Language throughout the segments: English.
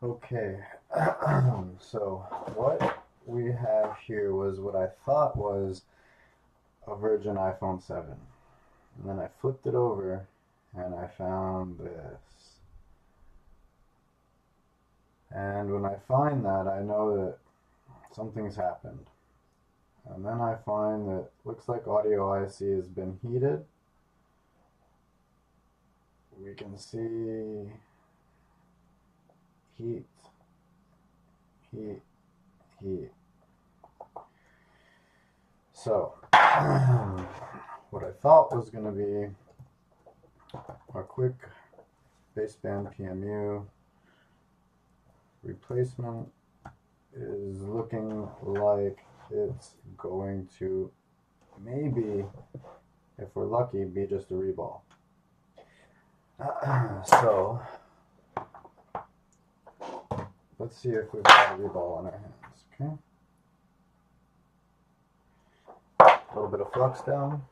Okay, so what we have here was what I thought was a Virgin iPhone 7. And then I flipped it over and I found this. And when I find that, I know that something's happened. And then I find that looks like audio IC has been heated. We can see heat, heat, heat. So, what I thought was going to be a quick baseband PMU replacement is looking like it's going to maybe, if we're lucky, be just a reball. So, let's see if we've got a reball on our hands, okay? A little bit of flux down.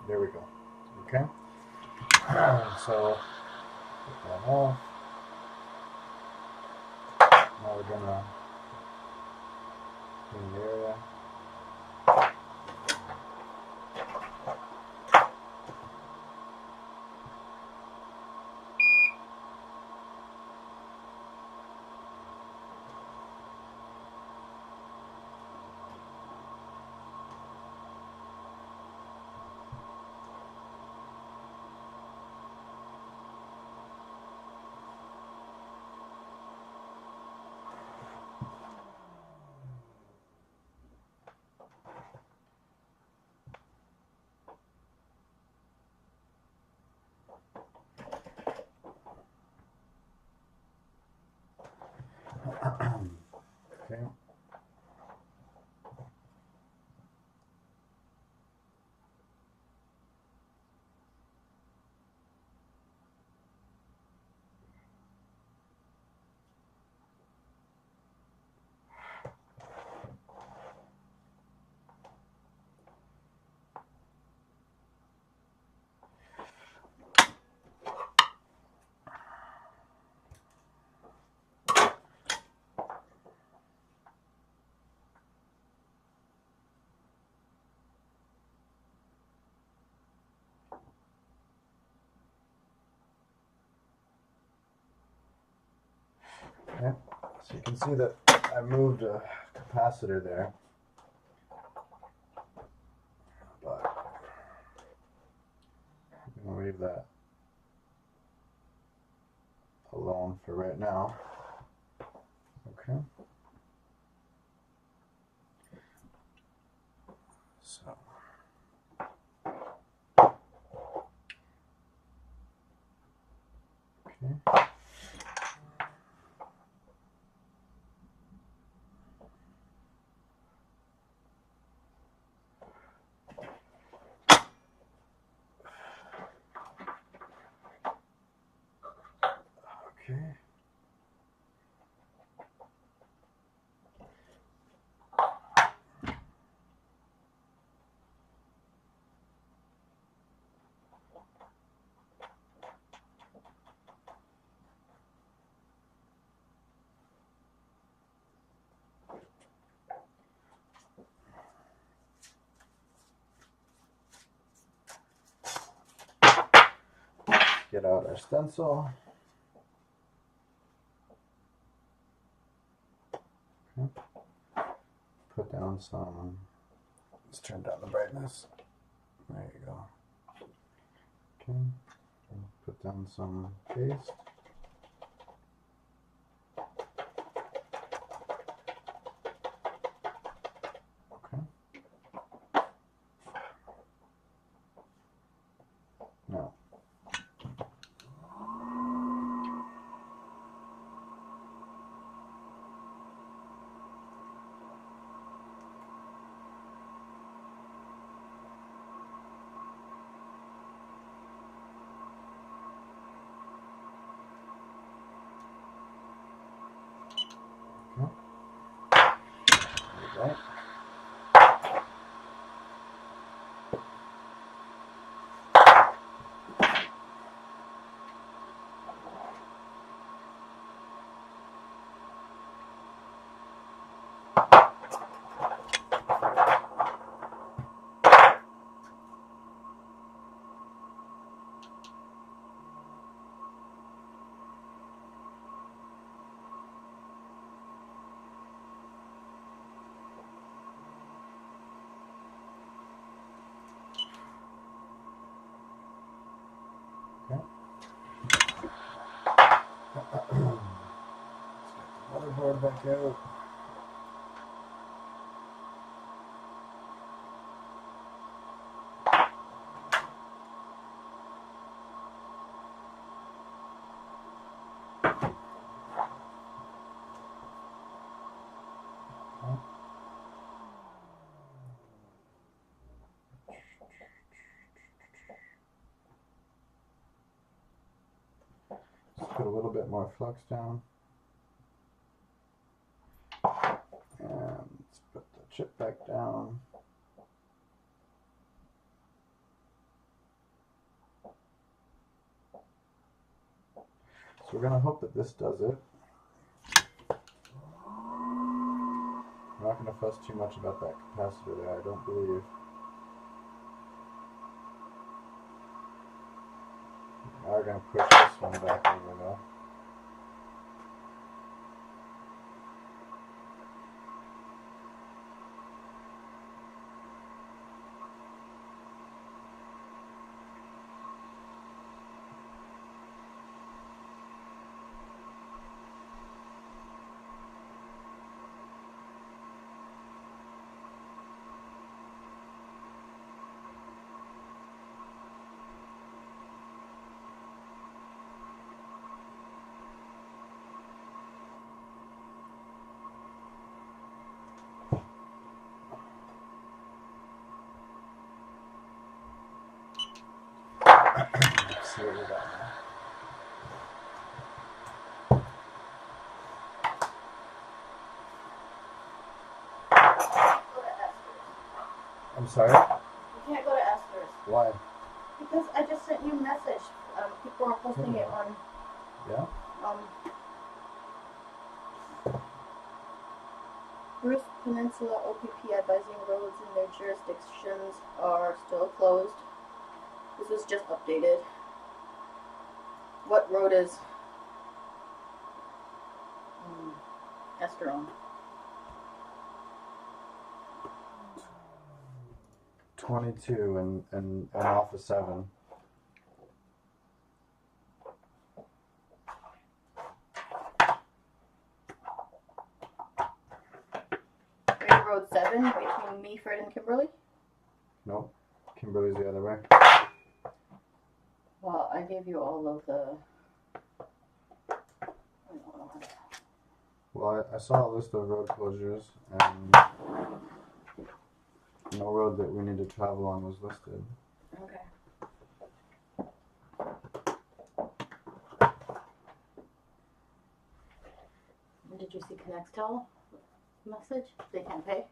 There we go. Okay. So put that off. Now we're gonna clean the area. Okay. Okay. So you can see that I moved a capacitor there, but I'm gonna leave that alone for right now. Okay. So. Okay. Okay. Get out our stencil. Okay. Put down some. Let's turn down the brightness. There you go. Okay. Put down some paste. right? Okay. Let's get the motherboard back out. Let's put a little bit more flux down. And let's put the chip back down. So we're going to hope that this does it. I'm not going to fuss too much about that capacitor there, I don't believe. Now we're going to push this one back over though. Let's see what we got now. I'm sorry? You can't go to Esther's. Why? Because I just sent you a message. People are posting it on. Yeah? Bruce Peninsula OPP advising roads in their jurisdictions are still closed. This was just updated. What road is Esther on? 22 and off of 7. Main Road 7 between Meaford and Kimberly? Nope. Kimberly's the other way. Well, I gave you all of the... Well, I saw a list of road closures and no road that we need to travel on was listed. Okay. Did you see Connextel message? They can't pay?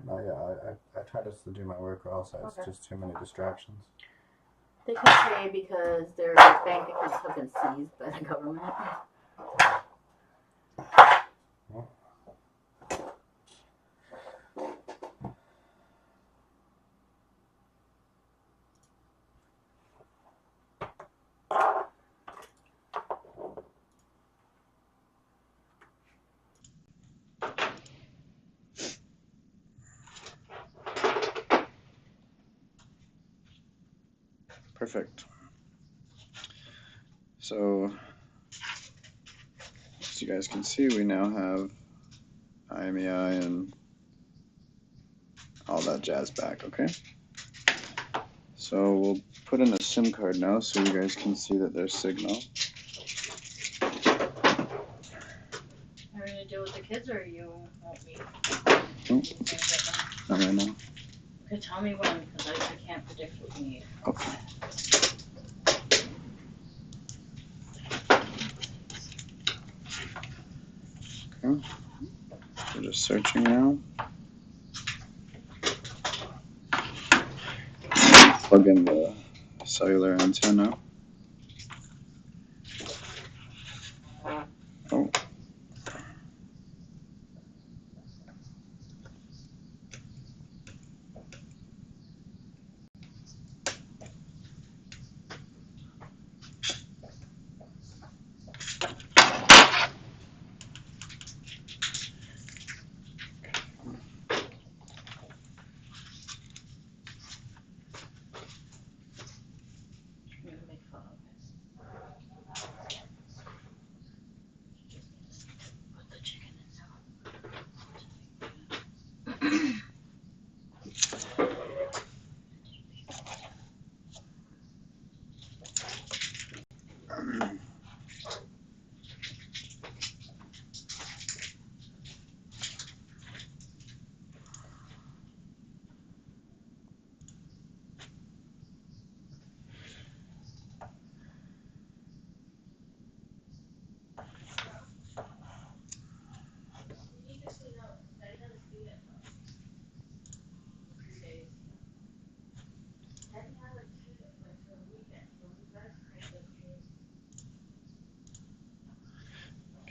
No, yeah, I try just to do my work or else it's just too many distractions. They can't pay because their bank accounts have been seized by the government. Well. Perfect. So, as you guys can see, we now have IMEI and all that jazz back, okay? So we'll put in a SIM card now so you guys can see that there's signal. Are you going to deal with the kids or you won't meet? Not right now. Okay, tell me when, because I can't predict what you need. Okay. Okay. We're just searching now. Plug in the cellular antenna. Oh.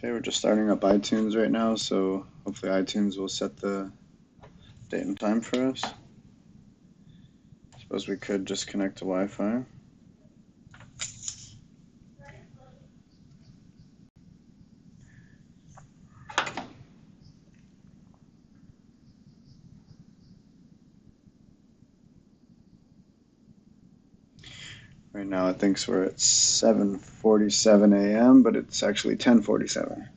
Okay, we're just starting up iTunes right now, so hopefully iTunes will set the date and time for us. Suppose we could just connect to Wi-Fi. Right now it thinks we're at 7:47 a.m., but it's actually 10:47.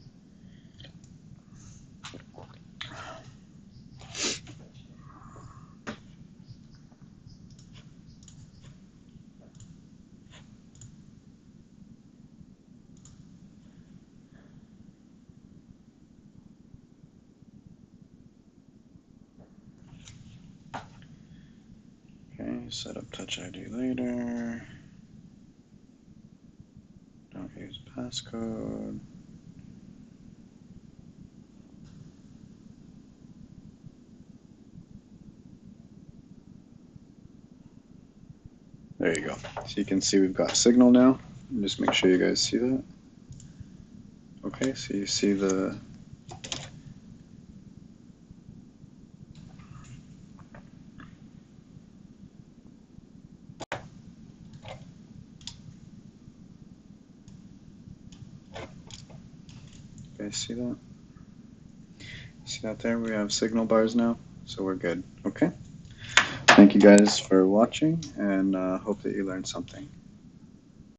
Okay, set up Touch ID later. Don't use passcode. There you go. So you can see we've got signal now. Just make sure you guys see that. Okay, so you see the you guys see that? See that there? We have signal bars now, so we're good. Okay. Thank you guys for watching, and hope that you learned something.